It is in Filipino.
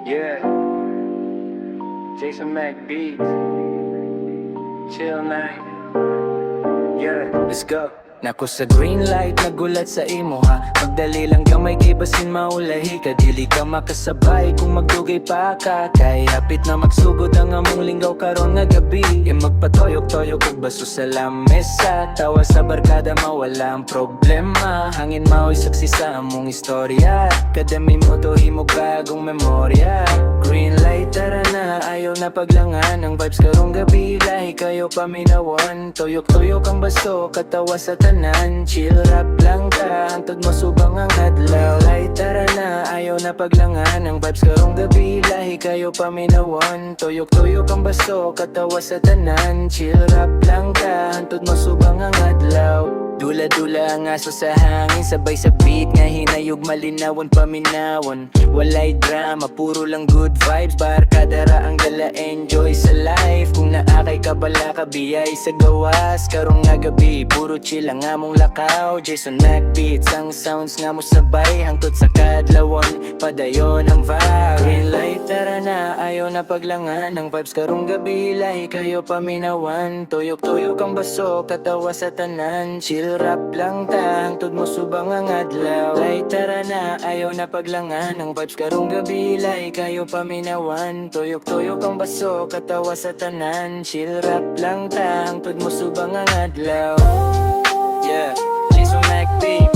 Yeah, Jayson Mack beats. Chill night. Yeah, let's go. Nako sa green light, nagulat sa imo ha. Pagdali lang gamay kay basin maulahi ka. Dili ka makasabay kung magdugay pa ka. Kay hapit na magsugod ang among linggaw karon nga gabi. Magpatoyok-toyok kag baso sa lamesa. Tawa sa barkada mawala ang problema. Hangin mao'y saksi sa among istorya. Kadami mo to himog bagong memorya. Green light, tara na, ayaw na paglangan. Ang vibes karong gabi, lahi kayo paminawan. Toyok-toyok ang baso, katawa sa tanan. Chill rap lang ka, hantod mo subang ang adlaw. Light, tara na, ayaw na paglangan. Ang vibes karong gabi, lahi kayo paminawan. Toyok-toyok ang baso, katawa sa tanan. Chill rap lang ka, hantod mo subang ang adlaw. Dula-dula ang aso sa hangin, sabay sa beat nga hinayog malinawan paminawan. Walay drama, puro lang good vibes. Barkadara ang dala, enjoy sa life. Kung naakay ka bala ka, biyay sa gawas. Karong nga gabi, puro chill ang among lakaw. Jayson Mack beats, ang sounds nga mo sabay. Hangtod sa kadlawon, padayon ang vibe. Green light, tara na, ayaw na paglangan. Ang vibes karong gabi, lahi kayo paminawan. Tuyok-tuyok ang baso, katawa sa tanan. Chill rap lang ta, hangtod mo subang ang adlaw. Light, tara na, ayaw na paglangan. Ang vibes karong gabi, lahi kayo paminawan. Tuyok-tuyok ang baso, katawa sa tanan. Chill rap lang ta, hangtod mo subang ang adlaw. Yeah, Jayson Mack beat.